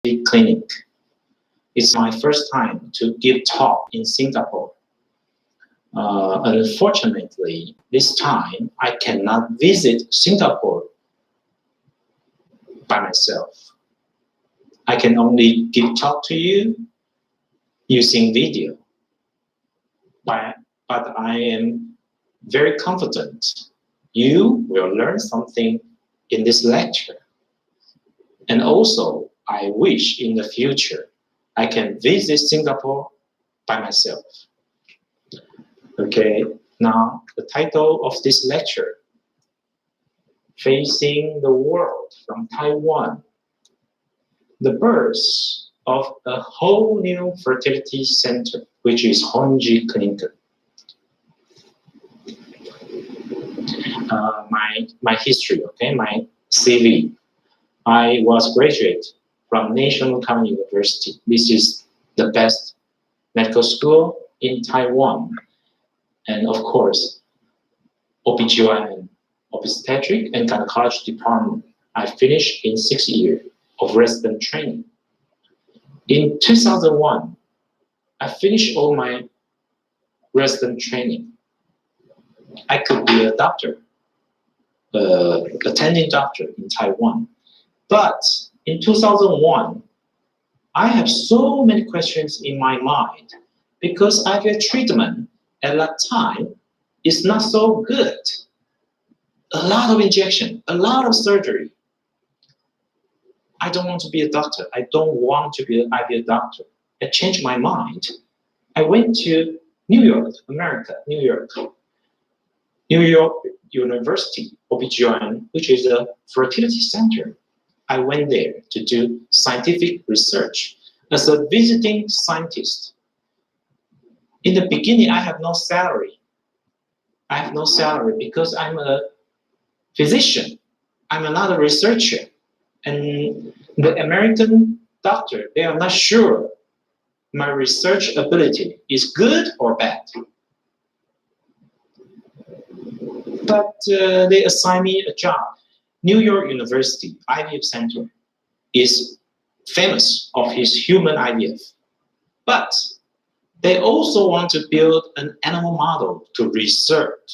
clinic. It's my first time to give talk in Singapore. Unfortunately, this time I cannot visit Singapore by myself. I can only give talk to you using video. But I am very confident you will learn something in this lecture. And also, I wish in the future I can visit Singapore by myself. Okay, now the title of this lecture, Facing the World from Taiwan, the birth of a whole new fertility center, which is Honji Fertility. My history, okay, my CV. I was graduate from National Common University. This is the best medical school in Taiwan. And of course, OBGYN, obstetric and gynecology department. I finished in 6 years of resident training. In 2001, I finished all my resident training. I could be a doctor, attending doctor in Taiwan. But in 2001, I have so many questions in my mind because IVF treatment at that time is not so good. A lot of injection, a lot of surgery. I don't want to be a doctor. I don't want to be an IVF doctor. I changed my mind. I went to New York, America, New York University, OBGYN, which is a fertility center. I went there to do scientific research as a visiting scientist. In the beginning, I have no salary. I have no salary because I'm a physician. I'm not a researcher. And the American doctor, they are not sure my research ability is good or bad. But they assigned me a job. New York University IVF Center is famous of its human IVF. But they also want to build an animal model to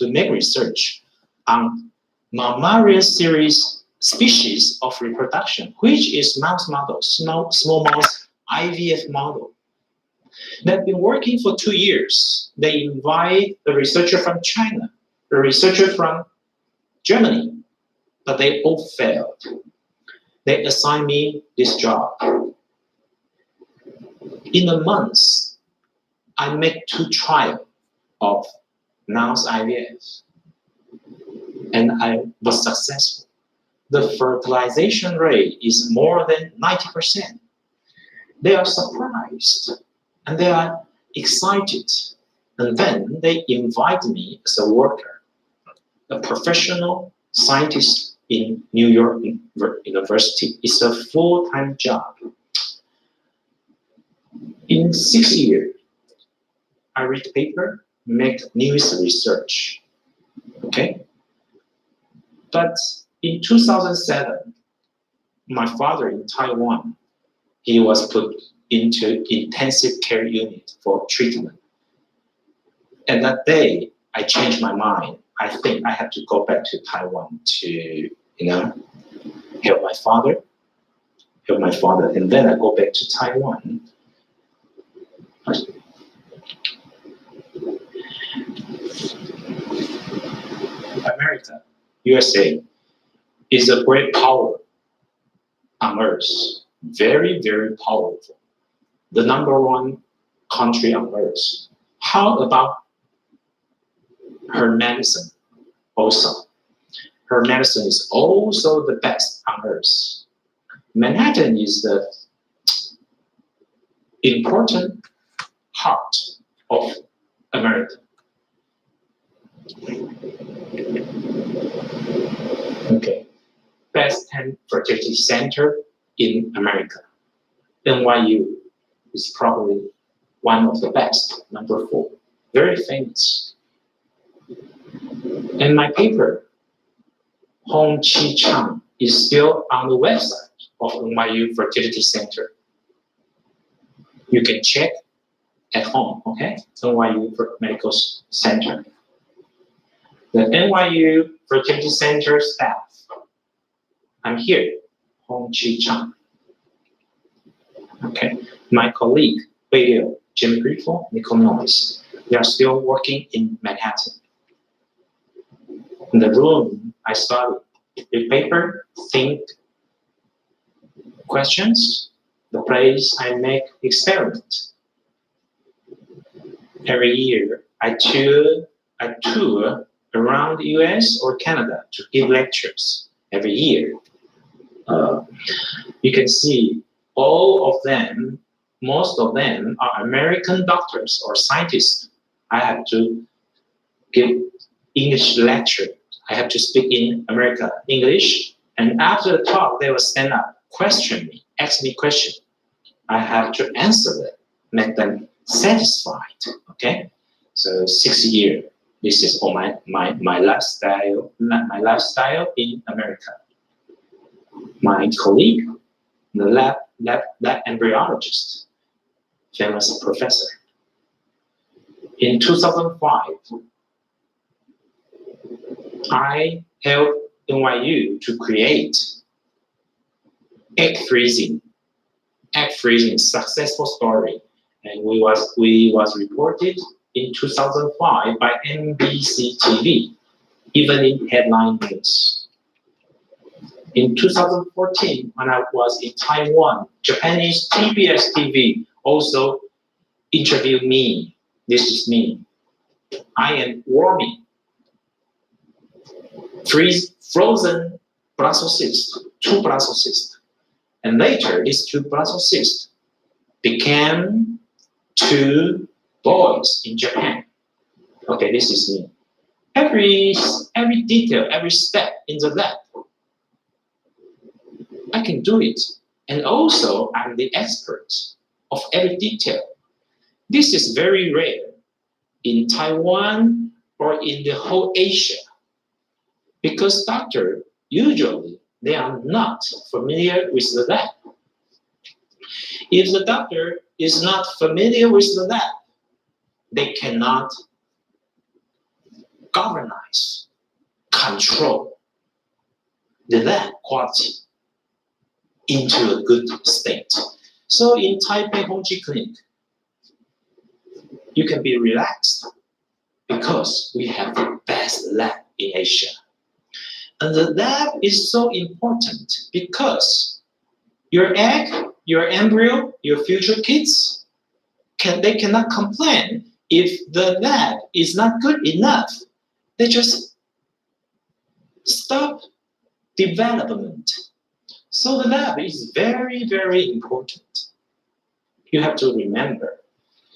make research on mammalia series species of reproduction, which is mouse model, small mouse IVF model. They've been working for 2 years. They invite a researcher from China, a researcher from Germany, but they all failed. They assigned me this job. In a month, I made 2 trials of mouse IVF, and I was successful. The fertilization rate is more than 90%. They are surprised and they are excited. And then they invite me as a worker, a professional scientist in New York University. It's a full-time job. In 6 years, I read paper, make news research. Okay? But in 2007, my father in Taiwan, he was put into intensive care unit for treatment. And that day, I changed my mind. I think I have to go back to Taiwan to, help my father. And then I go back to Taiwan. America, USA, is a great power on earth. Very, very powerful. The #1 country on earth. How about her medicine also? Her medicine is also the best on earth. Manhattan is the important heart of America. Okay, best 10 fertility center in America. NYU is probably one of the best, #4, very famous. And my paper, Honji Chang, is still on the website of NYU Fertility Center. You can check at home, okay? NYU Medical Center. The NYU Fertility Center staff. I'm here, Honji Chan. Okay, my colleague, Radio, Jim Grifo, Nicole Noyes. They are still working in Manhattan. In the room, I study the paper, think questions, the place I make experiments. Every year, I tour around the US or Canada to give lectures every year. You can see all of them, most of them are American doctors or scientists. I have to give English lecture. I have to speak in America English, and after the talk, they will stand up, question me, ask me questions. I have to answer them, make them satisfied. Okay, so 6 years. This is all my lifestyle in America. My colleague, the lab embryologist, famous professor. In 2005, I helped NYU to create egg freezing successful story, and we was reported in 2005 by NBC TV, even in headline news. In 2014, when I was in Taiwan, Japanese TBS TV also interviewed me. This is me. I am warming frozen Brussels cysts, 2 Brussels cysts. And later, these 2 Brussels cysts became 2 boys in Japan. Okay, this is me. Every detail, every step in the lab, I can do it. And also, I'm the expert of every detail. This is very rare in Taiwan or in the whole Asia, because doctors usually they are not familiar with the lab. If the doctor is not familiar with the lab, they cannot governize, control the lab quality into a good state. So in Taipei Honji Clinic, you can be relaxed because we have the best lab in Asia. And the lab is so important because your egg, your embryo, your future kids, they cannot complain if the lab is not good enough. They just stop development. So the lab is very, very important. You have to remember.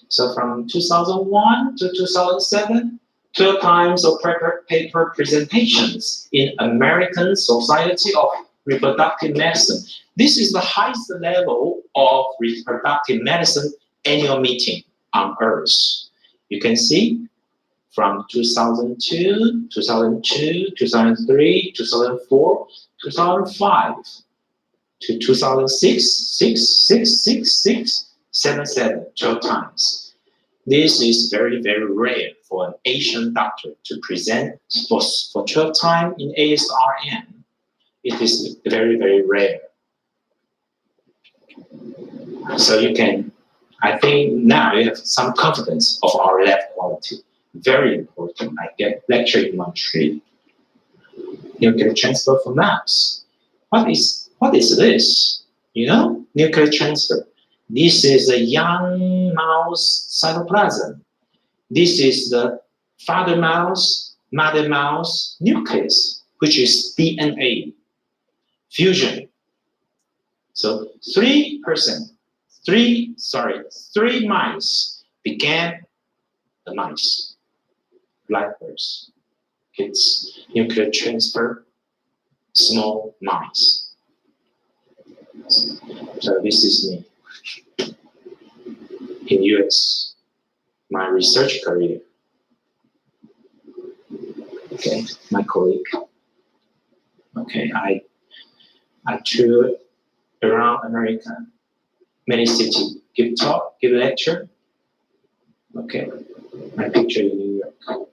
So from 2001 to 2007, 2 times of paper presentations in American Society of Reproductive Medicine. This is the highest level of reproductive medicine annual meeting on Earth. You can see from 2002, 2003, 2004, 2005 to 2006, 12 times. This is very, very rare for an Asian doctor to present for 12 times in ASRM. It is very, very rare. So you can, I think now you have some confidence of our lab quality. Very important. I get lecture in Montreal. Nuclear transfer for mouse. What is this? You know, nuclear transfer. This is a young mouse cytoplasm. This is the father mouse, mother mouse nucleus, which is DNA fusion. So 3 mice became the mice, live births, kids, nuclear transfer, small mice. So this is me in US, my research career. Okay, my colleague. Okay, I toured around America, many cities, give talk, give lecture. Okay, my picture in New York.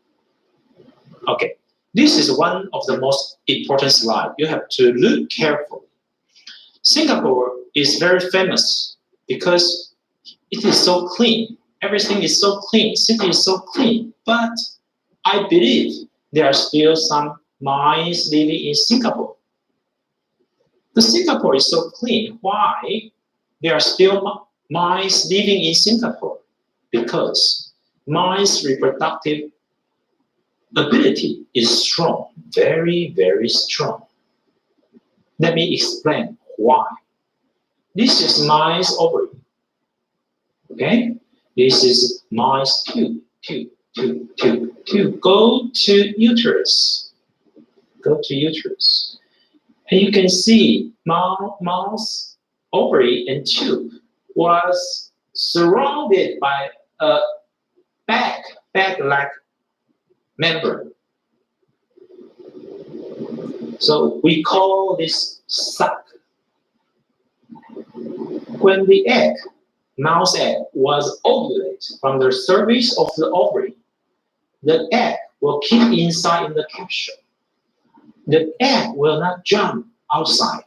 Okay, this is one of the most important slides. You have to look carefully. Singapore is very famous because it is so clean. Everything is so clean. City is so clean. But I believe there are still some mice living in Singapore. The Singapore is so clean. Why there are still mice living in Singapore? Because mice reproductive ability is strong, very, very strong. Let me explain why. This is mice ovary. Okay? This is mice tube. Go to uterus. Go to uterus. And you can see mouse ovary and tube was surrounded by a bag-like membrane. So we call this sac. When the egg, mouse egg, was ovulated from the surface of the ovary, the egg will keep inside in the capsule. The egg will not jump outside.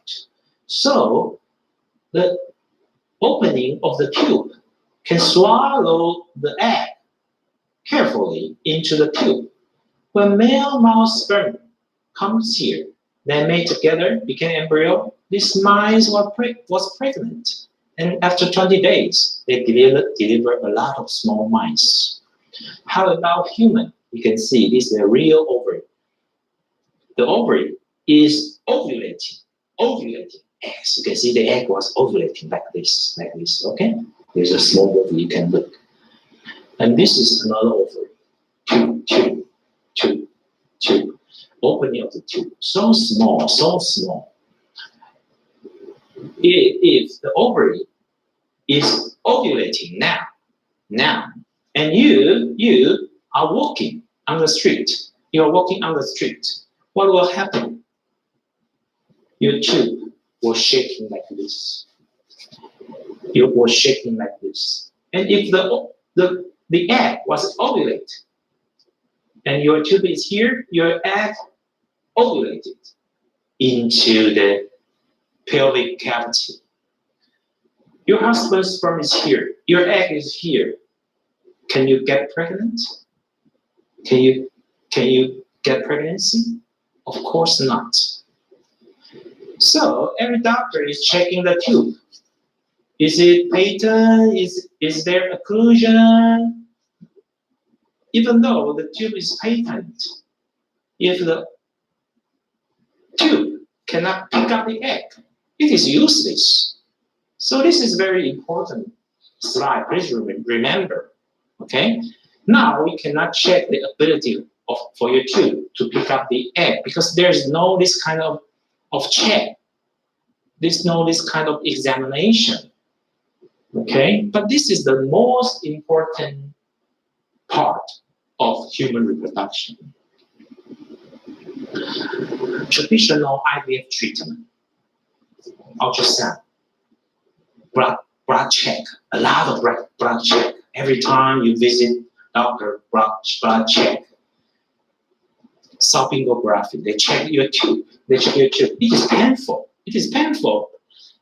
So the opening of the tube can swallow the egg carefully into the tube. When male mouse sperm comes here, they mate together, became embryo. This mice was pregnant. And after 20 days, they deliver a lot of small mice. How about human? You can see this is a real ovary. The ovary is ovulating. As you can see, the egg was ovulating like this, okay? There's a small ovary, you can look. And this is another ovary. Tube. Opening of the tube. So small. If the ovary is ovulating now, and you are walking on the street, what will happen? Your tube was shaking like this. It was shaking like this. And if the egg was ovulated, and your tube is here, your egg ovulated into the pelvic cavity. Your husband's sperm is here. Your egg is here. Can you get pregnant? Can you get pregnancy? Of course not. So every doctor is checking the tube. Is it patent? Is there occlusion? Even though the tube is patent, if the tube cannot pick up the egg, it is useless. So this is very important slide. Please remember. Okay. Now we cannot check the ability for your tube to pick up the egg because there's no this kind of check. There's no this kind of examination. Okay. But this is the most important part of human reproduction. Traditional IVF treatment, ultrasound, blood check, a lot of blood check. Every time you visit doctor, blood check. Salpingography, they check your tube. It is painful.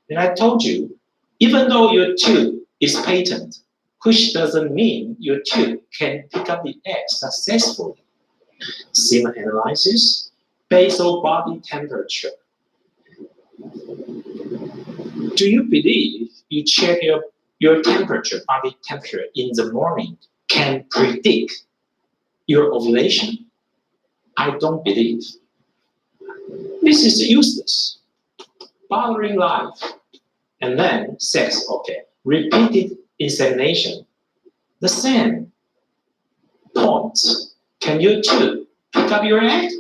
And I told you, even though your tube is patent, which doesn't mean your tube can pick up the egg successfully. Semen analysis, basal body temperature. Do you believe you check your temperature, body temperature in the morning can predict your ovulation? I don't believe. This is useless, bothering life. And then sex, okay. Repeated insemination, the same points. Can you too pick up your egg?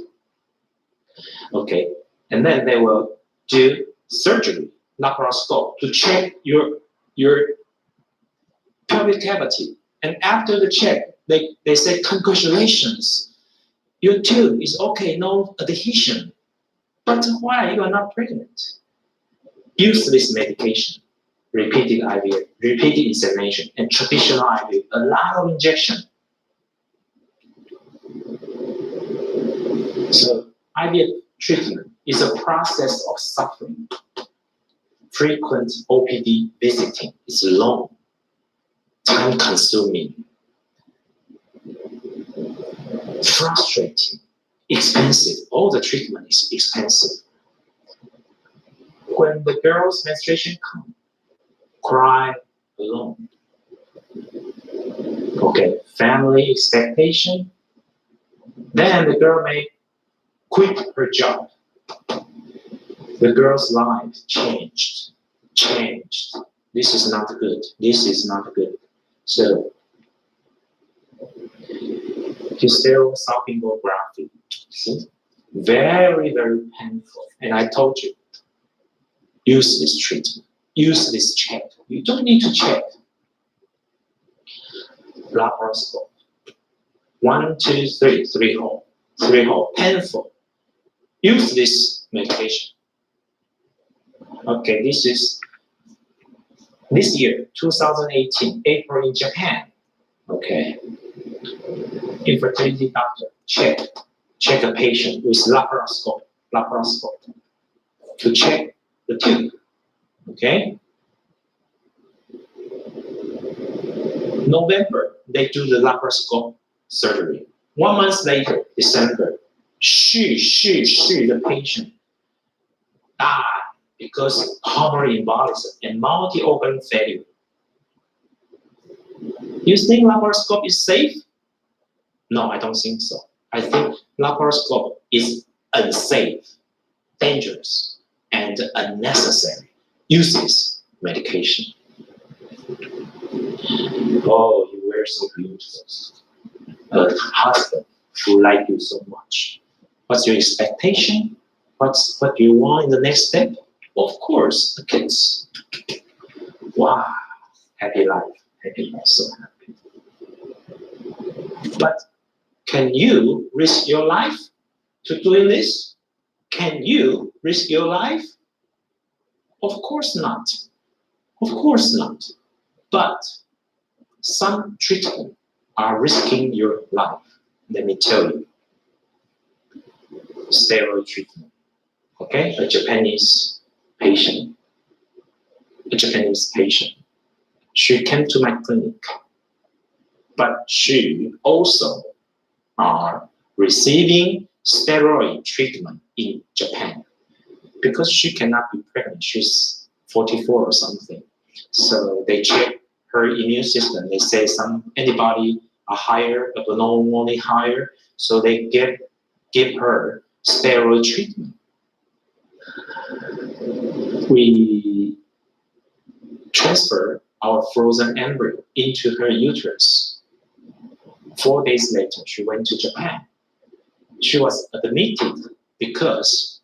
Okay, and then they will do surgery, laparoscope, to check your pelvic cavity. And after the check, they say, congratulations, your tube is okay, no adhesion. But why you are not pregnant? Useless medication. repeated IVF, repeated insemination, and traditional IVF, a lot of injection. So IVF treatment is a process of suffering. Frequent OPD visiting is long, time-consuming, frustrating, expensive. All the treatment is expensive. When the girl's menstruation comes, cry alone. Okay, family expectation. Then the girl may quit her job. The girl's life changed. This is not good. This is not good. So, hysterosalpingography. See? Very, very painful. And I told you, use this treatment. Use this check. You don't need to check. Laparoscope. 1, 2, 3, 3 hole. 3 hole. Painful. Use this medication. Okay, this is this year, 2018, April in Japan. Okay. Infertility doctor, check a patient with laparoscope to check the tube. Okay. November, they do the laparoscope surgery. 1 month later, December, the patient died because pulmonary embolism and multi-organ failure. You think laparoscope is safe? No, I don't think so. I think laparoscope is unsafe, dangerous, and unnecessary. Use this medication. Oh, you were so beautiful. A husband who like you so much. What's your expectation? What do you want in the next step? Of course, the kids. Wow, happy life, so happy. But can you risk your life to doing this? Can you risk your life? Of course not. Of course not. But some treatment are risking your life. Let me tell you. Steroid treatment. Okay, a Japanese patient. She came to my clinic, but she also are receiving steroid treatment in Japan because she cannot be pregnant. She's 44 or something. So they check her immune system. They say some antibody are higher, abnormally higher. So they give her steroid treatment. We transfer our frozen embryo into her uterus. 4 days later, she went to Japan. She was admitted because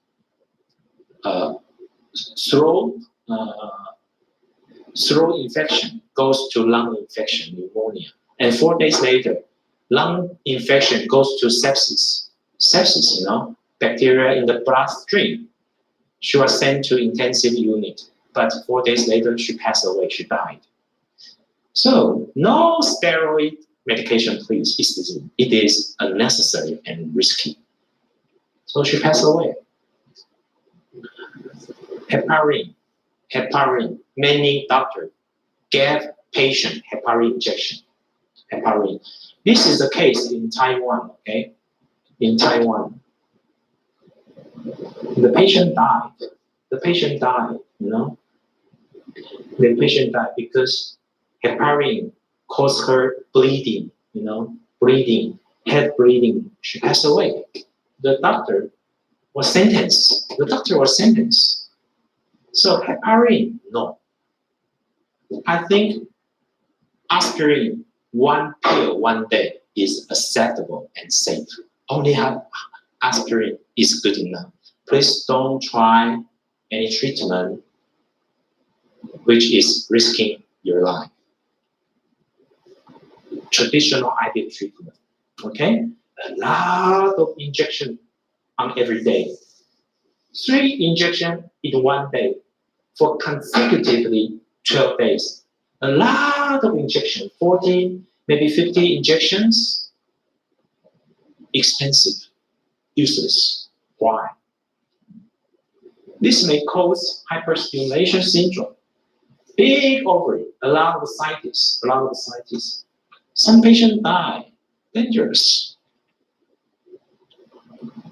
throat infection goes to lung infection, pneumonia. And 4 days later, lung infection goes to sepsis. Sepsis, bacteria in the bloodstream. She was sent to intensive unit, but 4 days later, she passed away, she died. So, no steroid medication, please. It is unnecessary and risky. So she passed away. Heparin. Many doctors gave patient heparin injection. Heparin. This is the case in Taiwan, okay? In Taiwan. The patient died. The patient died because heparin caused her bleeding, head bleeding. She passed away. The doctor was sentenced. So heparin, no. I think aspirin, 1 pill 1 day is acceptable and safe. Only have aspirin is good enough. Please don't try any treatment which is risking your life. Traditional IVF treatment, okay? A lot of injection on every day. 3 injections in 1 day for consecutively 12 days. A lot of injection, 40, maybe 50 injections, expensive, useless. Why? This may cause hyperstimulation syndrome. Big ovary, a lot of ascites. Some patients die, dangerous.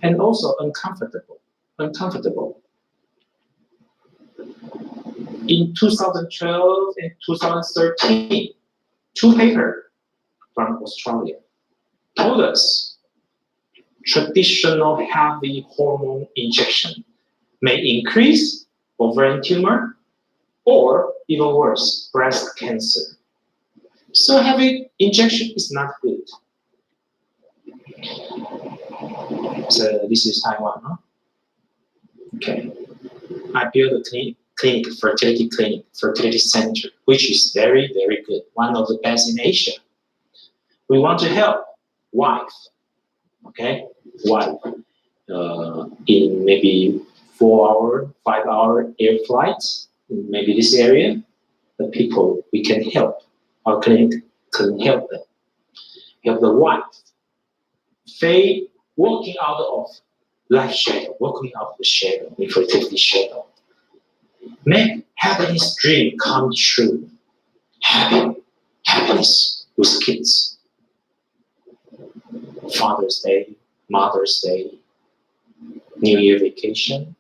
And also uncomfortable. In 2012 and 2013, two papers from Australia told us traditional heavy hormone injection may increase ovarian tumor or even worse, breast cancer. So heavy injection is not good. So this is Taiwan, huh? Okay. I built a fertility center, which is very, very good. One of the best in Asia. We want to help wife, okay? Wife, in maybe 4-hour, 5-hour air flights, in maybe this area, the people we can help. Our clinic can help them. Help the wife. They walking out of life shadow, walking out of the shadow, infertility shadow. Make happiness dream come true. Happiness with kids. Father's Day, Mother's Day, New Year vacation.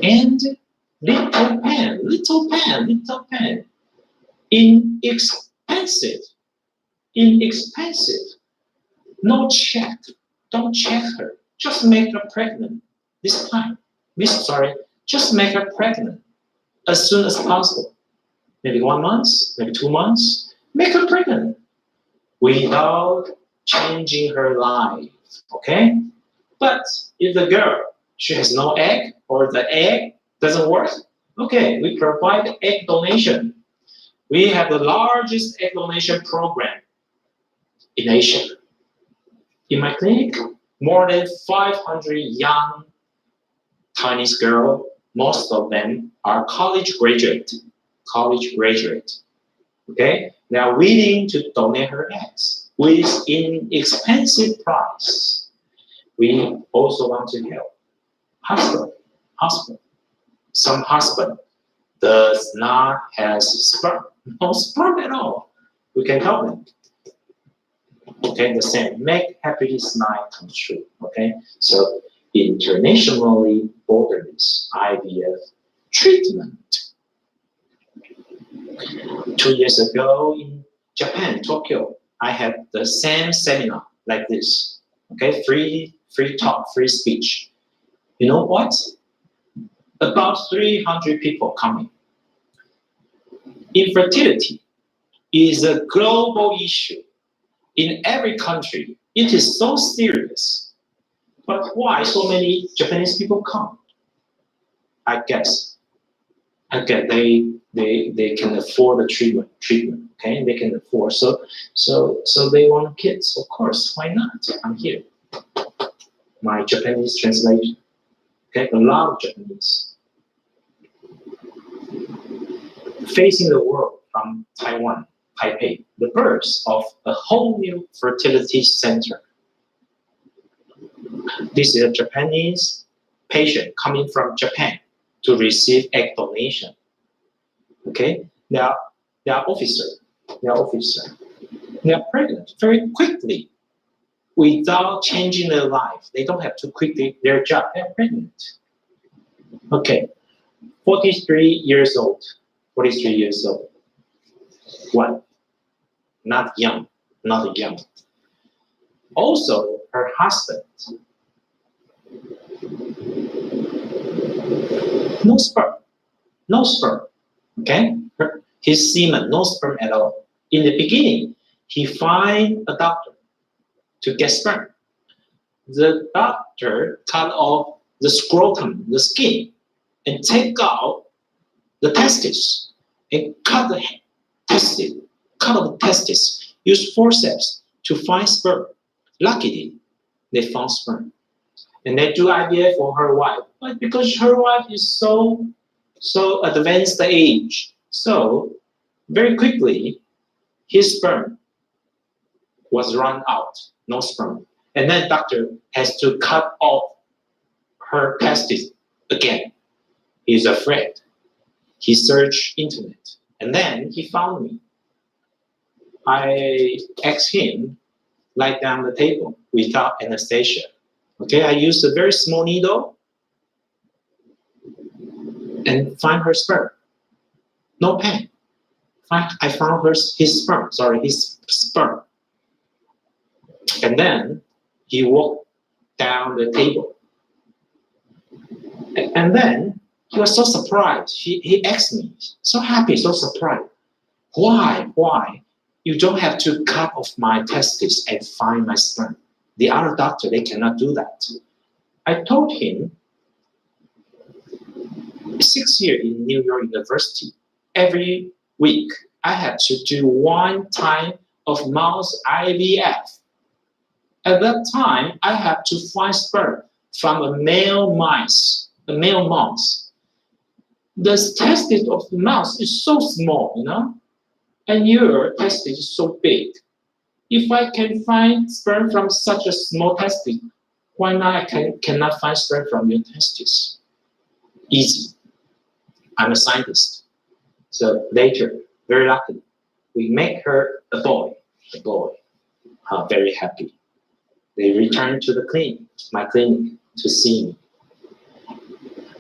And little pen. Inexpensive. No check. Don't check her. Just make her pregnant. Just make her pregnant as soon as possible. Maybe 1 month, maybe 2 months. Make her pregnant without changing her life. Okay? But if the girl, she has no egg or the egg doesn't work, okay, we provide egg donation. We have the largest egg donation program in Asia. In my clinic, more than 500 young Chinese girls, most of them are college graduate. Okay? They are willing to donate her eggs with inexpensive price. We also want to help husband. Some husband does not have sperm, no sperm at all. We can help them. Okay, the same. Make happiness night come true. Okay, so internationally borderless IVF treatment. 2 years ago in Japan, Tokyo, I had the same seminar like this. Okay, free talk, free speech. You know what? About 300 people coming. Infertility is a global issue. In every country, it is so serious. But why so many Japanese people come? I guess they can afford the treatment. Okay, they can afford. So they want kids. Of course, why not? I'm here. My Japanese translation. Okay, a lot of Japanese. Facing the world from Taiwan, Taipei, the birth of a whole new fertility center. This is a Japanese patient coming from Japan to receive egg donation. Okay, they are officer. They are pregnant very quickly without changing their life. They don't have to quit their job. They are pregnant. Okay, 43 years old. What? Not young. Also, her husband. No sperm. Okay? His semen, no sperm at all. In the beginning, he find a doctor to get sperm. The doctor cut off the scrotum, the skin, and take out the testis, and cut the testis, use forceps to find sperm. Luckily, they found sperm. And they do IVF for her wife. But because her wife is so so advanced age. So very quickly, his sperm was run out, no sperm. And then doctor has to cut off her testes again. He's afraid. He searched internet, and then he found me. I asked him lie down the table without anesthesia. Okay, I used a very small needle and find her sperm. No pain. I found his sperm. His sperm. And then he walked down the table. And then he was so surprised. He asked me, so happy, so surprised. Why? You don't have to cut off my testes and find my sperm. The other doctor, they cannot do that. I told him, 6 years in New York University, every week, I had to do 1 time of mouse IVF. At that time, I had to find sperm from a male mouse. The testis of the mouse is so small, and your testis is so big. If I can find sperm from such a small testis, why not I cannot find sperm from your testis? Easy. I'm a scientist. So later, very lucky, we make her a boy. Very happy. They return to the clinic, my clinic, to see me.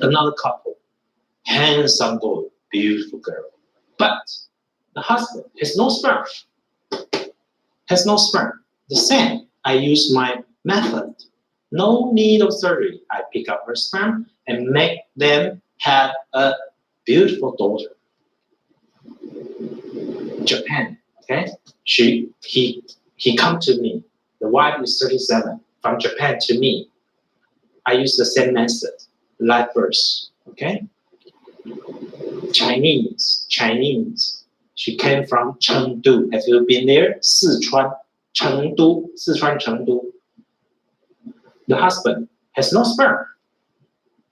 Another couple, handsome boy, beautiful girl. But the husband has no sperm. The same, I use my method. No needle surgery. I pick up her sperm and make them have a beautiful daughter. Japan, okay? He come to me. The wife is 37. From Japan to me. I use the same method, live birth, okay? Chinese. She came from Chengdu. Have you been there? Sichuan, Chengdu. The husband has no sperm.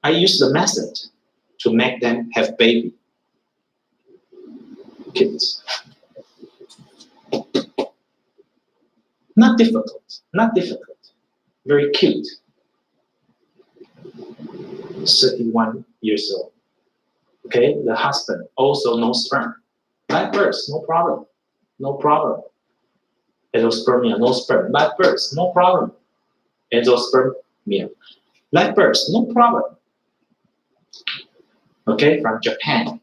I use the method to make them have baby. Kids. Not difficult. Very cute. 31 years old. Okay, the husband also no sperm. Live birth, no problem. Endospermia, no sperm. Live birth, no problem. Endospermia. Live birth, no problem. Okay, from Japan.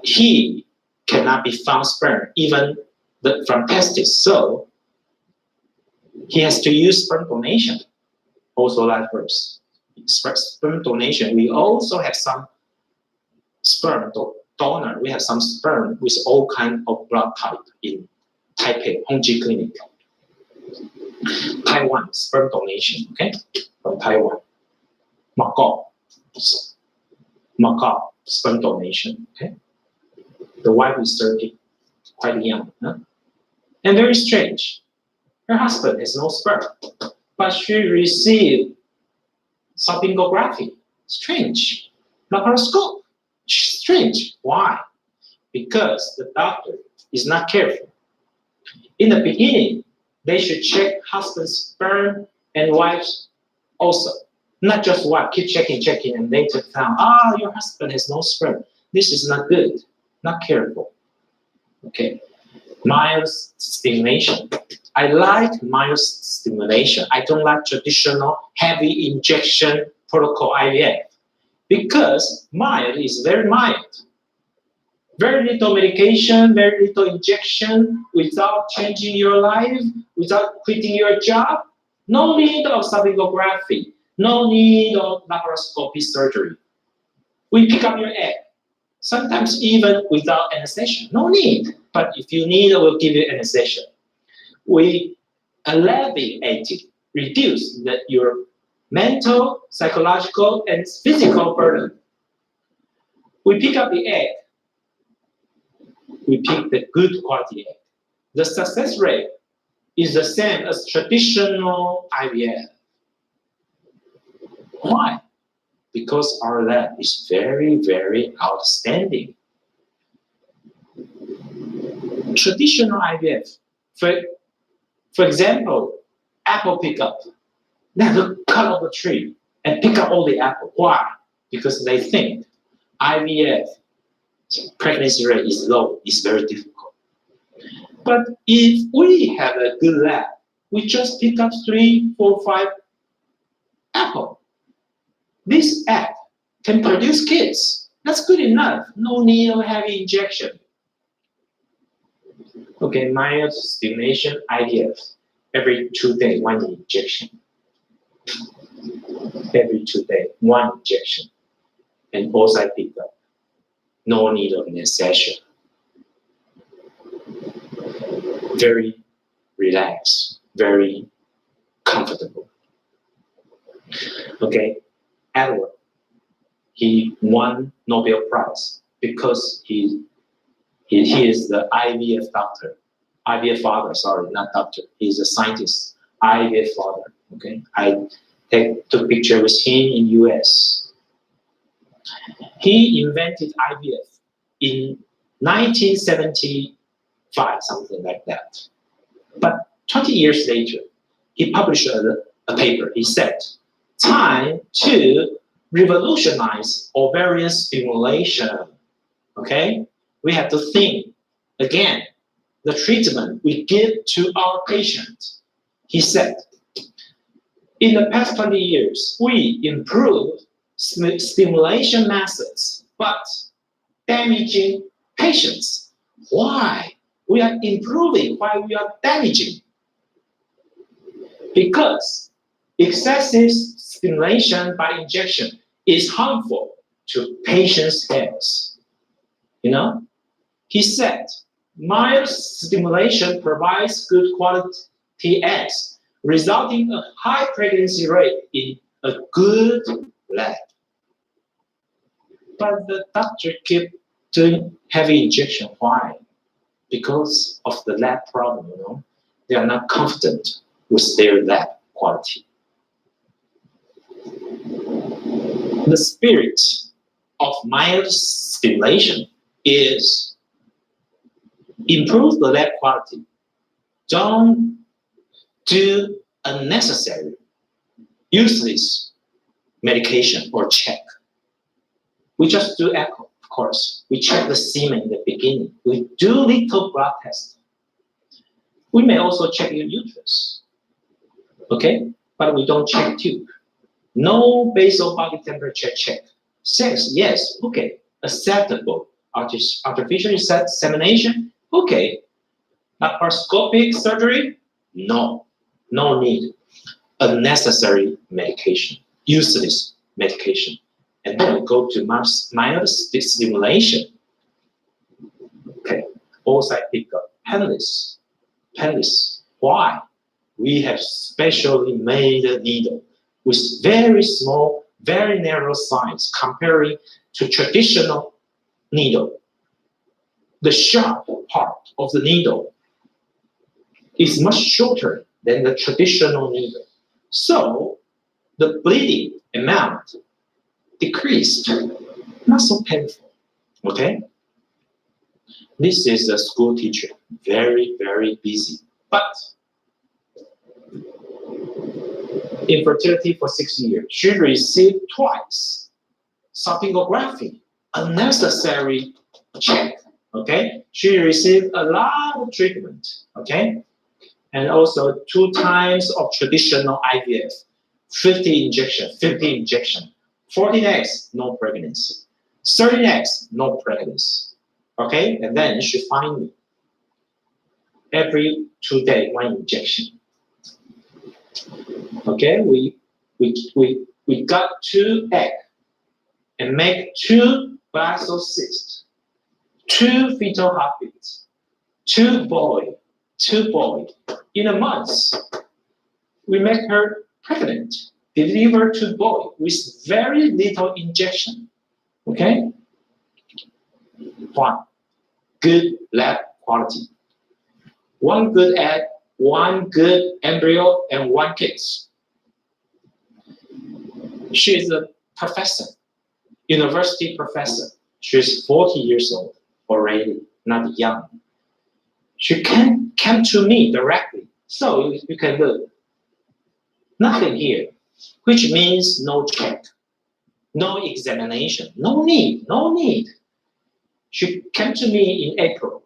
He cannot be found sperm even from testis, so he has to use sperm donation. Also live birth. Sperm donation. We also have some sperm donor. We have some sperm with all kind of blood type in Taipei, Honji Clinic. Taiwan, sperm donation, okay? From Taiwan. Macau, sperm donation, okay? The wife is 30, quite young. Huh? And very strange. Her husband has no sperm, but she received salpingography. Strange. Laparoscope. Strange. Why? Because the doctor is not careful. In the beginning, they should check husband's sperm and wife's also. Not just wife, keep checking, and later found, your husband has no sperm. This is not good. Not careful. Okay. Myostimulation. I like myostimulation. I don't like traditional heavy injection protocol IVF because mild is very mild. Very little medication, very little injection, without changing your life, without quitting your job. No need of salpingography. No need of laparoscopy surgery. We pick up your egg. Sometimes even without anesthesia. No need. But if you need, we'll give you anesthesia. We alleviate, reduce your mental, psychological, and physical burden. We pick up the egg. We pick the good quality egg. The success rate is the same as traditional IVF. Why? because our lab is very, very outstanding. Traditional IVF, for example, apple pickup. They have to cut off the tree and pick up all the apple. Why? Because they think IVF pregnancy rate is low, it's very difficult. But if we have a good lab, we just pick up 3, 4, 5 apple. This egg can produce kids. That's good enough. No need of heavy injection. Okay, mild stimulation IVF. Every 2 days, 1 injection. Every 2 days, 1 injection. And oocyte pickup. No need of anesthesia. Very relaxed, very comfortable. Okay, Edward, he won Nobel Prize because he is the IVF doctor. IVF father, sorry, not doctor. He's a scientist, IVF father. Okay, I took picture with him in US. He invented IVF in 1975, something like that. But 20 years later, he published a paper. He said, time to revolutionize ovarian stimulation. Okay? We have to think again, the treatment we give to our patient. He said, in the past 20 years, we improved stimulation methods, but damaging patients. Why? We are improving while we are damaging. Because excessive stimulation by injection is harmful to patients' health. You know, he said, mild stimulation provides good quality eggs, resulting in a high pregnancy rate in a good lab. But the doctor kept doing heavy injection. Why? Because of the lab problem, you know. They are not confident with their lab quality. The spirit of mild stimulation is improve the lab quality. Don't do unnecessary, useless medication or check. We just do echo, of course. We check the semen in the beginning. We do little blood tests. We may also check your uterus, okay? But we don't check tube. No basal body temperature check. Sex, yes, okay, acceptable. Artificial insemination, okay. Laparoscopic surgery, no, no need. Unnecessary medication, useless medication. And then we go to mild stimulation. Okay, oocyte pickup, painless. Why? We have specially made a needle with very small, very narrow size comparing to traditional needle. The sharp part of the needle is much shorter than the traditional needle. So the bleeding amount decreased, not so painful, okay? This is a school teacher, very, very busy, but infertility for 6 years. She received twice salpingography, unnecessary check, okay? She received a lot of treatment, okay? And also 2 times of traditional IVF, 50 injection, 40 days, no pregnancy. 30 days, no pregnancy. Okay, and then she find me. Every 2 days, 1 injection. Okay, we got 2 eggs and make 2 blastocysts, 2 fetal heartbeats, 2 boys. In a month, we make her pregnant. Deliver to boy with very little injection. Okay? 1. Good lab quality. 1 good egg, 1 good embryo, and 1 kid. She is a professor, university professor. She's 40 years old already, not young. She came to me directly, so you can look. Nothing here, which means no check, no examination, no need. She came to me in April,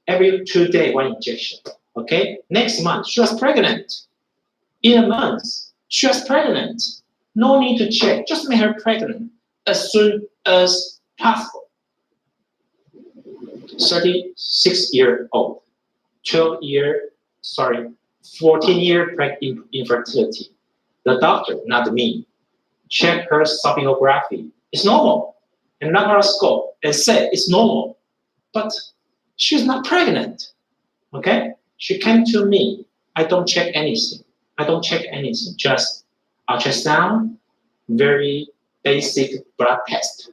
every 2 days, one injection. Okay, next month she was pregnant. In a month, she was pregnant. No need to check, just make her pregnant as soon as possible. 36-year-old, 14-year infertility. The doctor, not me, checked her sonography. It's normal. And laparoscope and said it's normal. But she's not pregnant. Okay? She came to me. I don't check anything. Just ultrasound, very basic blood test.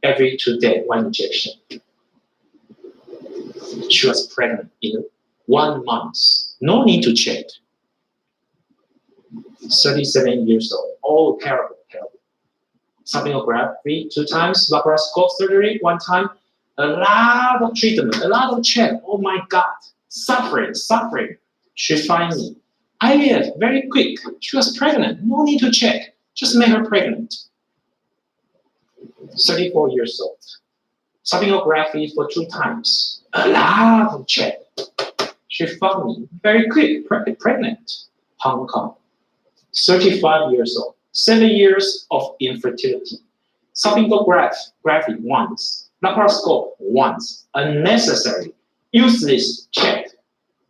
Every 2 days, one injection. She was pregnant in 1 month. No need to check. 37 years old. Oh, terrible. Sonography 2 times, laparoscope surgery 1 time. A lot of treatment, a lot of check. Oh my God, suffering. She finally, IVF, very quick. She was pregnant. No need to check. Just make her pregnant. 34 years old. Sonography for 2 times. A lot of check. She found me very quick, pregnant. Hong Kong. 35 years old. 7 years of infertility. Sonography once. Laparoscope once. Unnecessary. Useless check.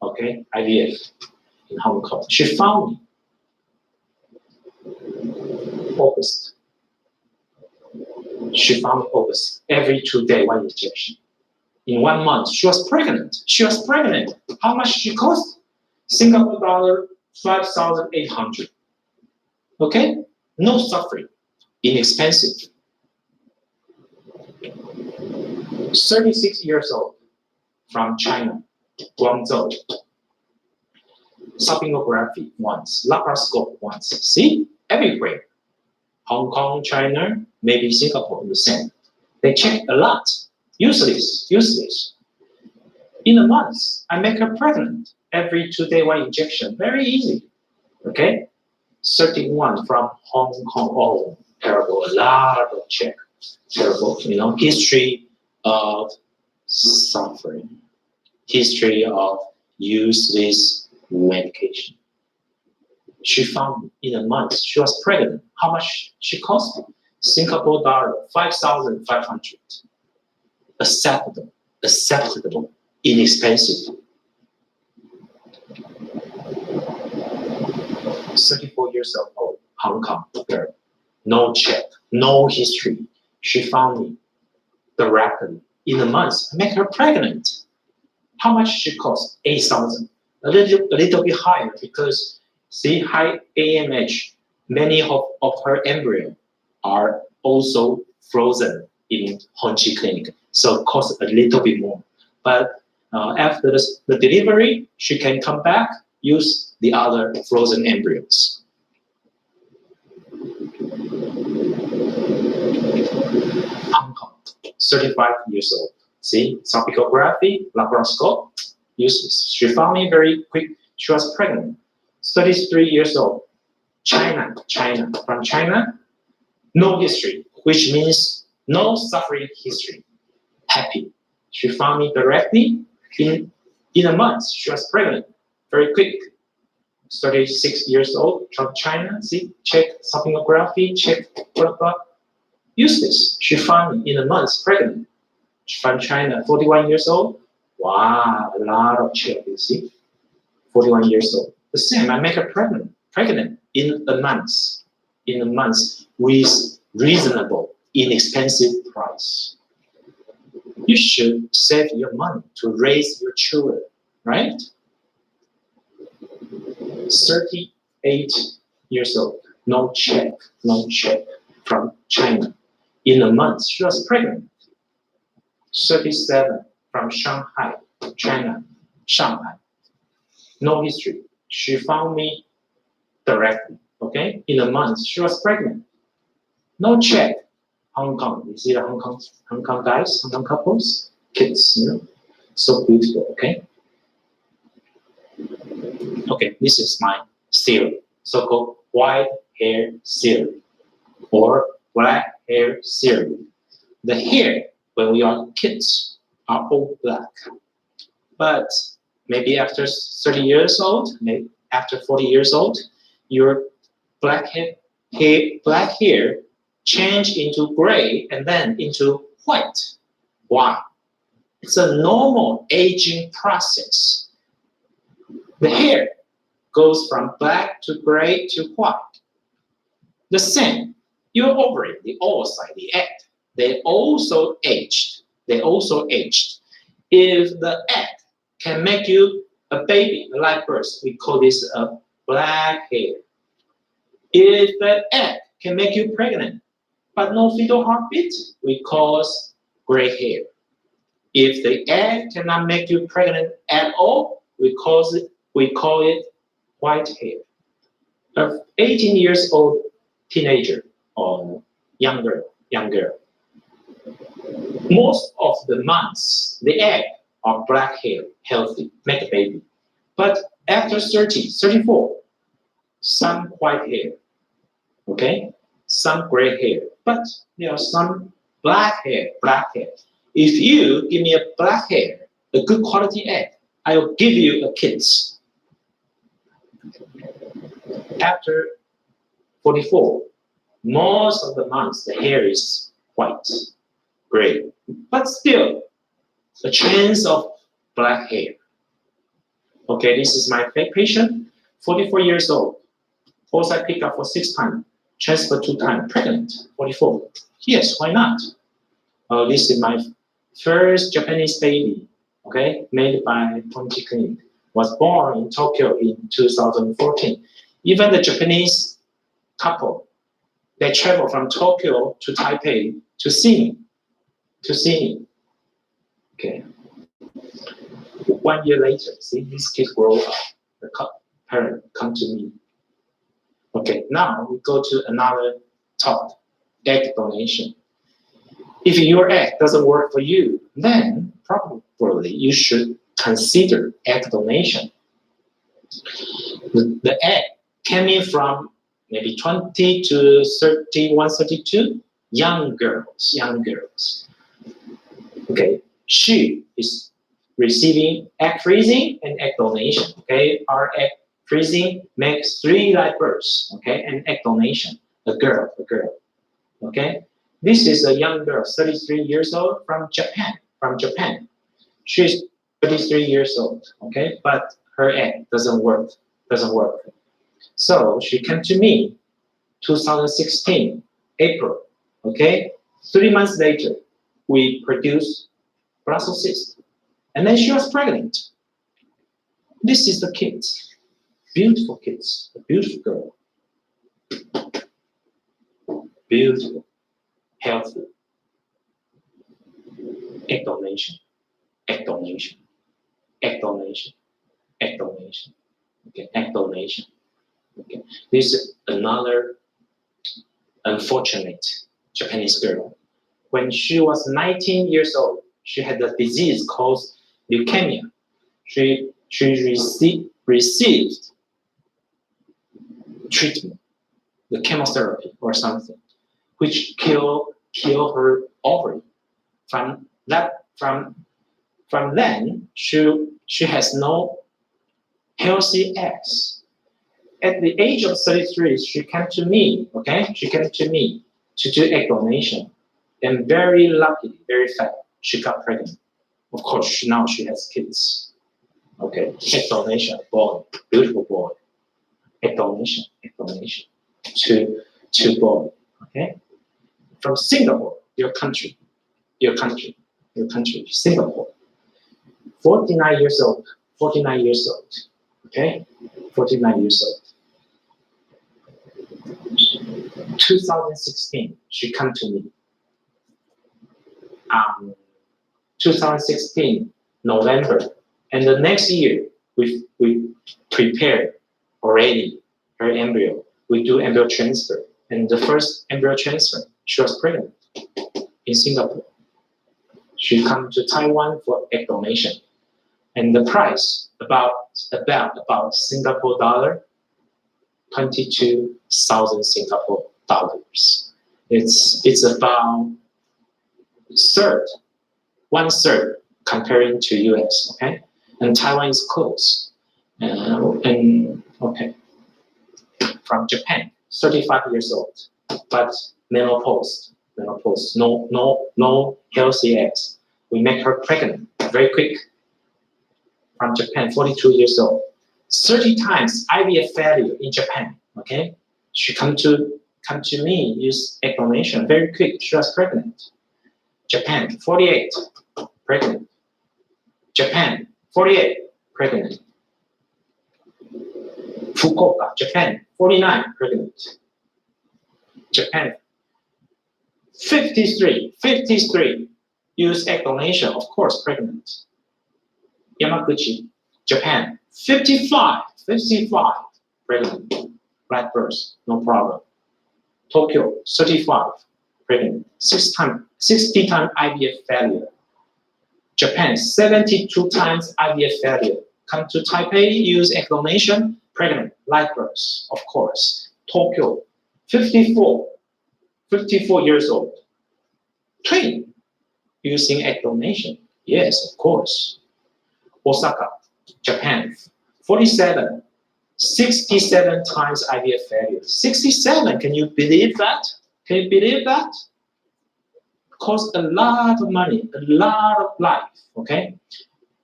Okay, IVF in Hong Kong. She found me. August. She found me August. Every 2 days, one injection. In 1 month, she was pregnant. How much she cost? Singapore dollar 5,800. Okay? No suffering. Inexpensive. 36 years old. From China. Guangzhou. Sonography once. Laparoscope once. See? Everywhere. Hong Kong, China, maybe Singapore, the same. They check a lot. Useless. In a month, I make her pregnant. Every 2 days, one injection. Very easy. Okay? 31 from Hong Kong. Oh, terrible. A lot of check. Terrible. History of suffering. History of useless medication. She found me in a month. She was pregnant. How much she cost me? Singapore dollar 5,500. Acceptable, inexpensive. 34 years old, Hong Kong girl. No check, no history. She found me directly in a month. I make her pregnant. How much she cost? 8,000. A little bit higher because see high AMH. Many of her embryo are also frozen in Honji clinic, so it costs a little bit more. But after the delivery, she can come back, use the other frozen embryos. Hong Kong, 35 years old. See, sonography, laparoscope, useless. She found me very quick. She was pregnant. 33 years old. China, from China, no history, which means no suffering history. Happy. She found me directly in a month. She was pregnant, very quick. 36 years old from China. See, check sonography, check blah blah. Useless. She found me in a month pregnant. From China, 41 years old. Wow, a lot of check. You see, 41 years old. The same. I make her pregnant in a month. With reasonable, inexpensive price. You should save your money to raise your children, right? 38 years old, no check, from China. In a month, she was pregnant. 37 from Shanghai, China, Shanghai. No history. She found me directly, okay? In a month, she was pregnant. No check. Hong Kong. You see the Hong Kong guys, Hong Kong couples, kids, so beautiful. Okay. Okay, this is my theory, so-called white hair theory or black hair theory. The hair when we are kids are all black, but maybe after 30 years old, maybe after 40 years old, your black hair change into gray and then into white. Why? It's a normal aging process. The hair goes from black to gray to white. The same, your ovary, the oocyte, the egg, they also aged. If the egg can make you a baby, a live birth, we call this a black hair. If the egg can make you pregnant, but no fetal heartbeat, we call it gray hair. If the egg cannot make you pregnant at all, we call it white hair. An 18 years old teenager or young girl, most of the months, the egg are black hair, healthy, make a baby. But after 30, 34, some white hair, okay? Some gray hair, but there are some black hair. If you give me a black hair, a good quality egg, I will give you a kids. After 44, most of the months the hair is white, gray, but still a chance of black hair. Okay, this is my patient, 44 years old. Oocyte pick up for 6 times, transfer 2 times, pregnant, 44. Yes, why not? This is my first Japanese baby, okay, made by Honji Clinic. Was born in Tokyo in 2014. Even the Japanese couple, they travel from Tokyo to Taipei to see me. Okay. 1 year later, see, these kids grow up. The parent come to me. Okay, now we go to another topic, egg donation. If your egg doesn't work for you, then probably you should consider egg donation. The egg came in from maybe 20 to 31, 32, young girls. Okay, she is receiving egg freezing and egg donation. Okay, our egg freezing makes 3 live births. Okay, and egg donation, a girl. Okay, this is a young girl, 33 years old from Japan. She's 33 years old. Okay, but her egg doesn't work. So she came to me 2016, April. Okay, 3 months later, we produced Brussels cyst. And then she was pregnant. This is the kids. Beautiful kids. A beautiful girl. Beautiful. Healthy. Egg donation. Okay, egg donation. Okay. This is another unfortunate Japanese girl. When she was 19 years old, she had a disease called leukemia. She received treatment, the chemotherapy or something, which kill her ovary. From then, she has no healthy eggs. At the age of 33, she came to me, to do egg donation. And very lucky, very fast, she got pregnant. Of course, now she has kids. Okay, egg donation, boy, beautiful boy. Egg donation, to boy. Okay, from Singapore, your country, Singapore. 49 years old. Okay, 49 years old. 2016, she came to me. 2016 November, and the next year we prepared already her embryo. We do embryo transfer, And the first embryo transfer, she was pregnant in Singapore. She come to Taiwan for egg donation. And the price about Singapore dollar, 22,000 Singapore dollars. It's about one third comparing to US, okay? And Taiwan is close. Okay. From Japan, 35 years old, but menopause, no healthy eggs. We make her pregnant very quick. From Japan, 42 years old, 30 times IVF failure in Japan. Okay, she come to me, use egg donation very quick. She was pregnant. Japan, 48, pregnant. Japan, 48, pregnant. Fukuoka, Japan, 49, pregnant. Japan, 53, use egg donation, of course, pregnant. Yamaguchi, Japan, 55, pregnant. Right birth, no problem. Tokyo, 35, pregnant. 60 times IVF failure. Japan, 72 times IVF failure. Come to Taipei, use egg donation, pregnant, live birth, of course. Tokyo, 54 years old. Twin, using egg donation. Yes, of course. Osaka, Japan, 67 times IVF failure. 67, can you believe that? Cost a lot of money, a lot of life, okay?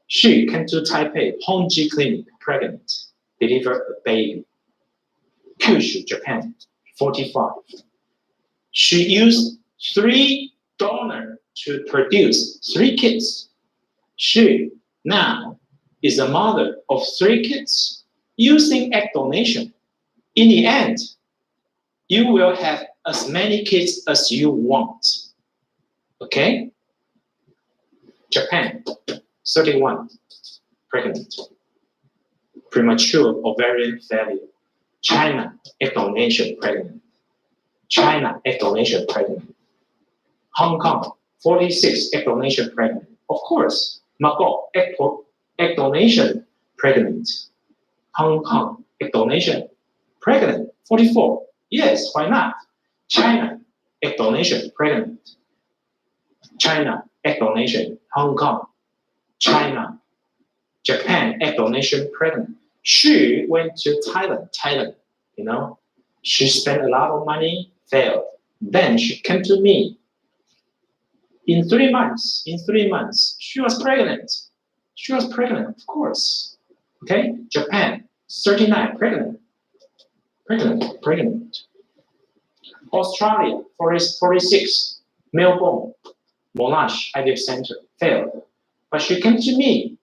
She came to Taipei, Honji Clinic, pregnant, delivered a baby. Kyushu, Japan, 45. She used 3 donors to produce 3 kids. She now is a mother of 3 kids using egg donation. In the end, you will have as many kids as you want. Okay? Japan, 31, pregnant. Premature ovarian failure. China, egg donation, pregnant. Hong Kong, 46, egg donation, pregnant. Of course, Macau, egg donation, pregnant. Hong Kong, egg donation, pregnant. 44, yes, why not? China, egg donation, pregnant. China, egg donation, Hong Kong. China, Japan, egg donation, pregnant. She went to Thailand, you know. She spent a lot of money, failed. Then she came to me. In 3 months, she was pregnant. Of course. Okay, Japan, 39, pregnant. Australia, 46, Melbourne, Monash IVF Center, failed. But she came to me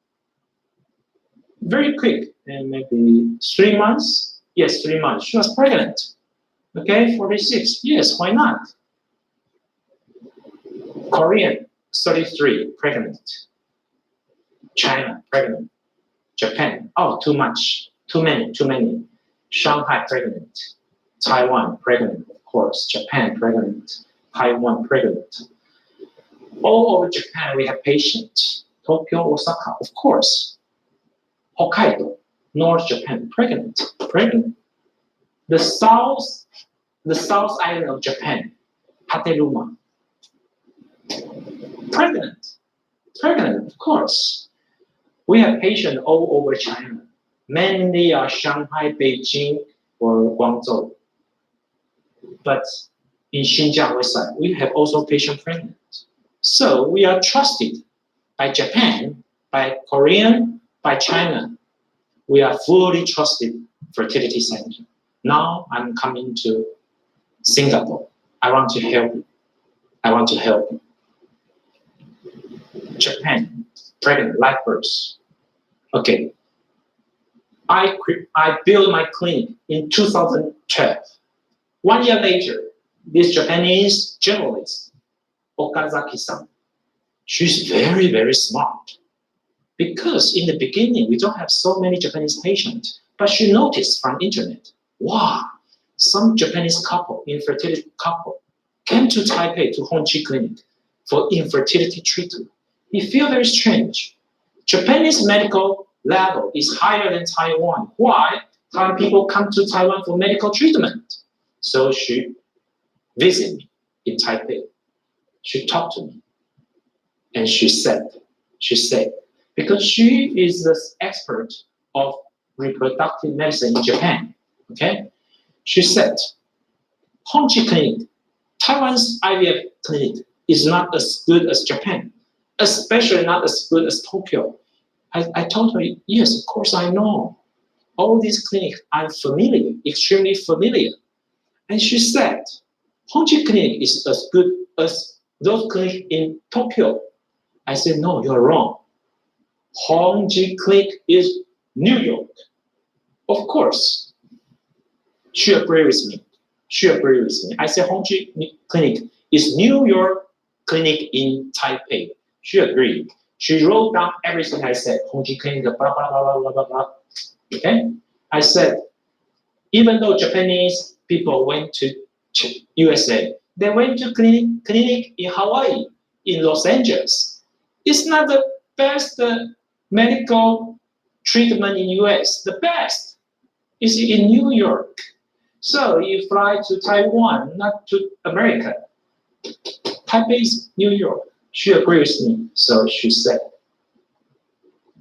very quick, and maybe 3 months. Yes, 3 months. She was pregnant. Okay, 46. Yes, why not? Korean, 33, pregnant. China, pregnant. Japan, oh, too much. Too many. Shanghai, pregnant. Taiwan, pregnant, of course. Japan, pregnant. Taiwan, pregnant. All over Japan, we have patients. Tokyo, Osaka, of course. Hokkaido, North Japan, pregnant. The south island of Japan, Hateruma, pregnant, of course. We have patients all over China. Mainly are Shanghai, Beijing, or Guangzhou. But in Xinjiang West side, we have also patients pregnant. So we are trusted by Japan, by Korean, by China. We are fully trusted fertility center. Now I'm coming to Singapore. I want to help you. Japan, pregnant, live birth. Okay. I built my clinic in 2012. 1 year later, this Japanese journalist, Okazaki-san, she's very, very smart. Because in the beginning, we don't have so many Japanese patients, but she noticed from internet, wow, some Japanese couple, infertility couple, came to Taipei to Honji Clinic for infertility treatment. He feel very strange. Japanese medical level is higher than Taiwan. Why? Taiwan people come to Taiwan for medical treatment. So she visited me in Taipei. She talked to me. And she said, because she is the expert of reproductive medicine in Japan, okay? She said, Honji Clinic, Taiwan's IVF clinic is not as good as Japan, especially not as good as Tokyo. I told her, yes, of course I know. All these clinics, I'm familiar, extremely familiar. And she said, Honji Clinic is as good as those clinics in Tokyo. I said, no, you're wrong. Honji Clinic is New York. Of course. She agreed with me. I said, Honji Clinic is New York Clinic in Taipei. She agreed. She wrote down everything I said. Honji Clinic, blah, blah, blah, blah, blah, blah. Okay? I said, even though Japanese people went to USA, they went to clinic in Hawaii, in Los Angeles. It's not the best medical treatment in US. The best is in New York. So you fly to Taiwan, not to America. Taipei is New York. She agrees with me. So she said,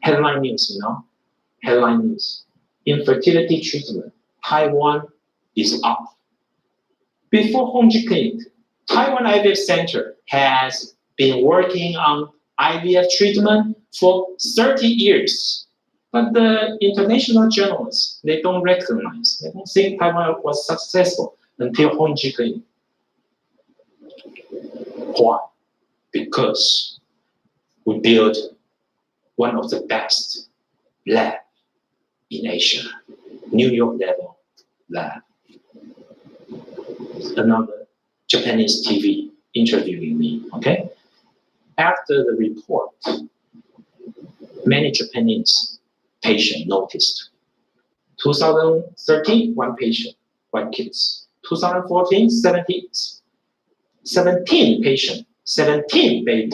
headline news, headline news. Infertility treatment, Taiwan is up. Before Honji Clinic, Taiwan IVF Center has been working on IVF treatment for 30 years. But the international journalists, they don't recognize, they don't think Taiwan was successful until Honji Clinic. Why? Because we built one of the best lab in Asia, New York level lab. Another Japanese TV interviewing me, okay? After the report, many Japanese patients noticed. 2013, one patient, one kids. 2014, 17 patient, 17 baby.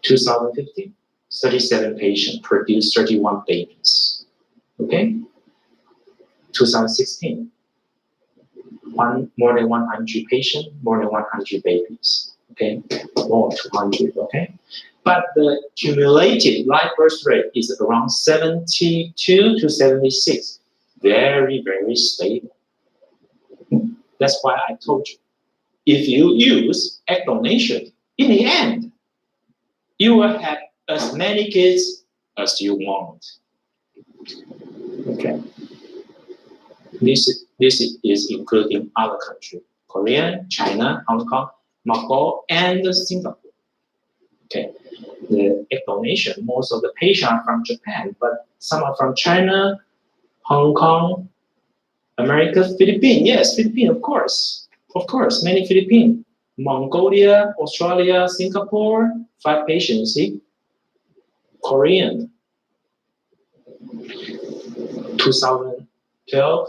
2015, 37 patient produced 31 babies. Okay? 2016, more than 100 patient, more than 100 babies. Okay? More 200, okay? But the cumulative live birth rate is around 72 to 76. Very, very stable. That's why I told you. If you use egg donation, in the end, you will have as many kids as you want. Okay. This is including other countries, Korea, China, Hong Kong, Macau, and Singapore. Okay. The egg donation, most of the patients are from Japan, but some are from China, Hong Kong, America, Philippines. Yes, Philippines, of course. Of course, many Philippines. Mongolia, Australia, Singapore, 5 patients, see? Korean. 2012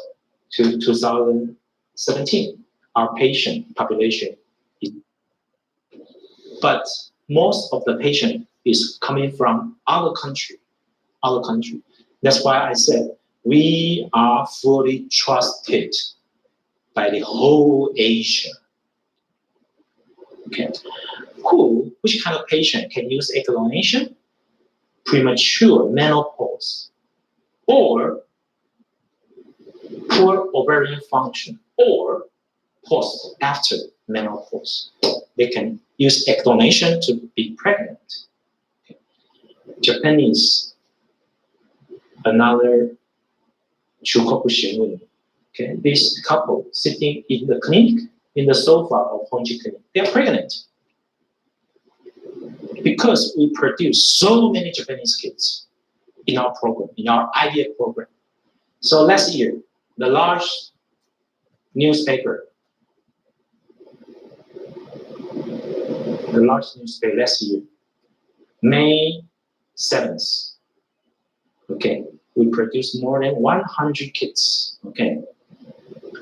to 2017, our patient population. But most of the patient is coming from other country. That's why I said we are fully trusted by the whole Asia. Okay. Which kind of patient can use egg donation? Premature menopause, or poor ovarian function, or post after menopause. They can use egg donation to be pregnant. Okay. Japanese, another Shukoku Shinun. Okay, this couple sitting in the clinic, in the sofa of Honji Clinic, they are pregnant. Because we produce so many Japanese kids in our program, in our IVF program. So last year, the large newspaper last year, May 7th, okay, we produced more than 100 kids, okay.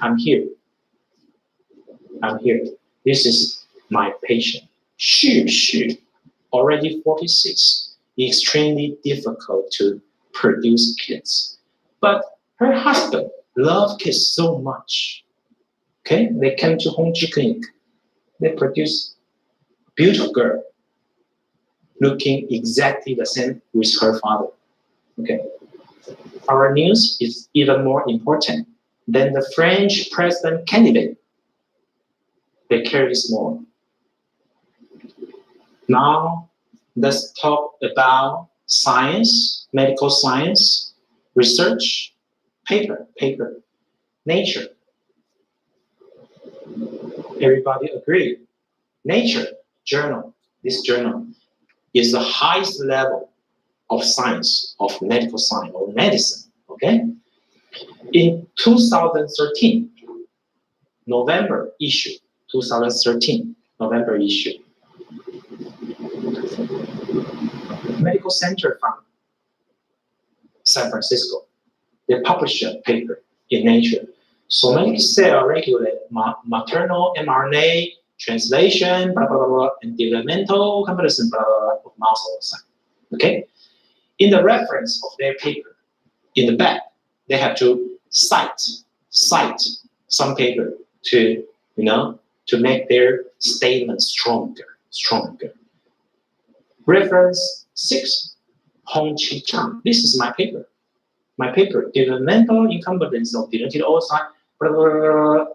I'm here. I'm here. This is my patient. She, already 46, extremely difficult to produce kids. But her husband loved kids so much. Okay, they came to Honji Clinic. They produced beautiful girl, looking exactly the same with her father. Okay, our news is even more important than the French president candidate. They care this more. Now, let's talk about science, medical science, research, paper, Nature. Everybody agree? Nature journal, this journal is the highest level of science, of medical science or medicine. Okay? In 2013, November issue, 2013, November issue, medical center from San Francisco, they published a paper in Nature. Somatic cell regulate maternal mRNA translation, blah, blah, blah, blah, and developmental comparison, blah, blah, blah, of mouse oocyte. Okay? In the reference of their paper, in the back, they have to cite some paper to, to make their statement stronger. Reference 6, Honji Chang. This is my paper. My paper, developmental incompetence of deleted oocyte, blah, blah, blah, blah.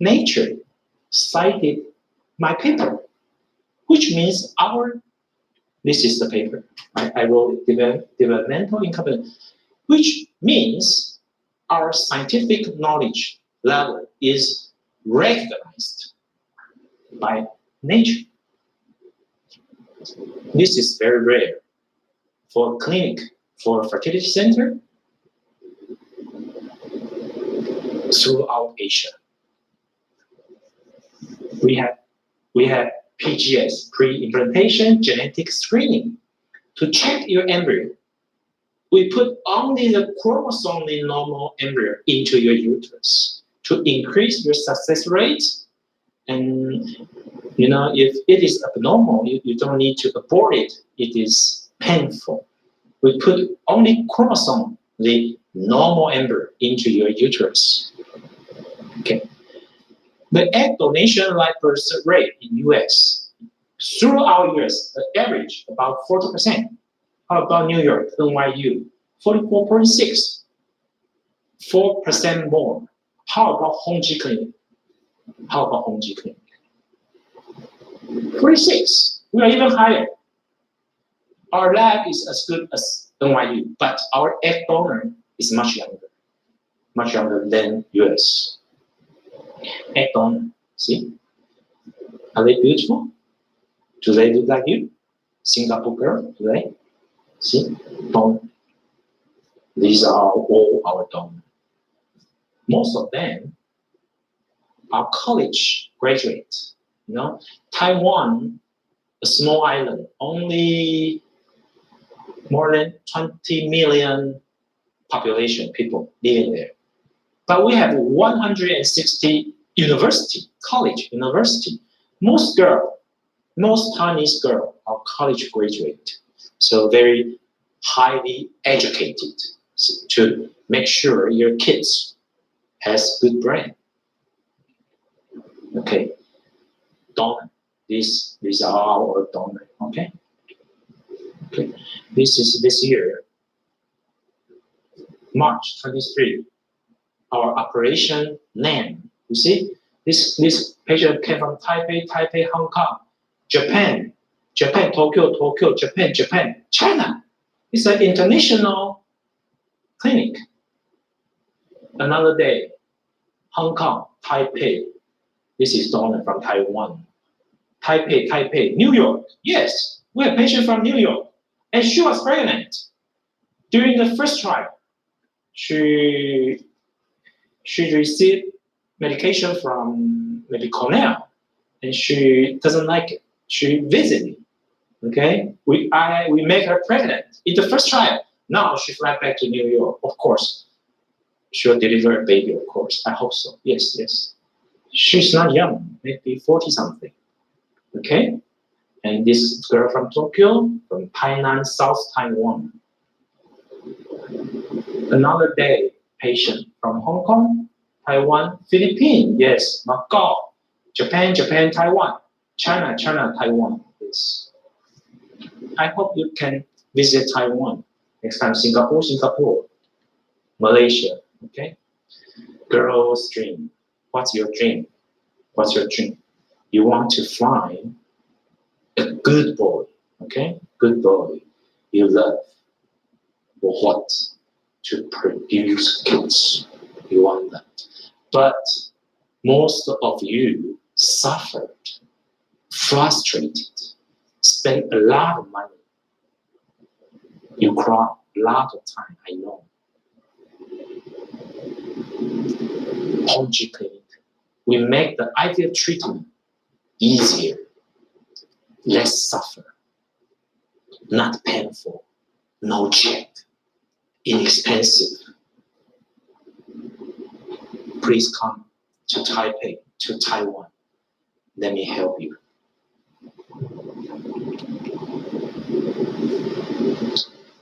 Nature cited my paper, which means this is the paper. I wrote it, developmental incompetence, which means our scientific knowledge level is recognized by nature. This is very rare for a clinic, for a fertility center throughout Asia. We have PGS, pre-implantation genetic screening, to check your embryo. We put only the chromosomally normal embryo into your uterus to increase your success rate. And if it is abnormal, you don't need to abort it. It is painful. We put only chromosome, the normal embryo, into your uterus. Okay. The egg donation live birth rate in US, throughout US, the average about 40%. How about New York, NYU? 44.6, 4% more. How about Honji Clinic? 46. We are even higher. Our lab is as good as NYU, but our egg donor is much younger than US. Egg donor, see? Are they beautiful? Do they look like you? Singapore girl, do they? See? Donor. These are all our donors. Most of them are college graduates. Taiwan, a small island, only more than 20 million population, people living there. But we have 160 college university. Most Chinese girls are college graduate, so very highly educated to make sure your kids has good brain. Okay, donor. These are our donor. Okay. This is this year, March 23. Our operation name. You see, this patient came from Taipei, Hong Kong, Japan, Tokyo, Japan, China. It's an international clinic. Another day, Hong Kong, Taipei. This is donor from Taiwan. Taipei, New York. Yes, we have a patient from New York, and she was pregnant. During the first trial, she received medication from maybe Cornell, and she doesn't like it. She visited me. Okay, we make her pregnant in the first trial. Now she fly back to New York. Of course, she'll deliver a baby, of course. I hope so. Yes, yes. She's not young, maybe 40 something. Okay? And this girl from Tokyo, from Tainan, South Taiwan. Another day, patient from Hong Kong, Taiwan, Philippines, yes, Macau, Japan, Japan, Taiwan, China, China, Taiwan. Yes. I hope you can visit Taiwan. Next time, Singapore, Singapore, Malaysia. Okay? Girl's dream. What's your dream? What's your dream? You want to find a good boy. Okay? Good boy. You love. What? To produce kids. You want that. But most of you suffered, frustrated, spent a lot of money. You cry a lot of time, I know. Honji Fertility. We make the IVF treatment easier, less suffer, not painful, no check, inexpensive. Please come to Taipei, to Taiwan. Let me help you.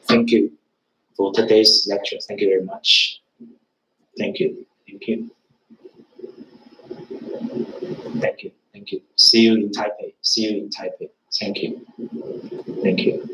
Thank you for today's lecture. Thank you very much. Thank you. Thank you. Thank you. Thank you. See you in Taipei. See you in Taipei. Thank you. Thank you.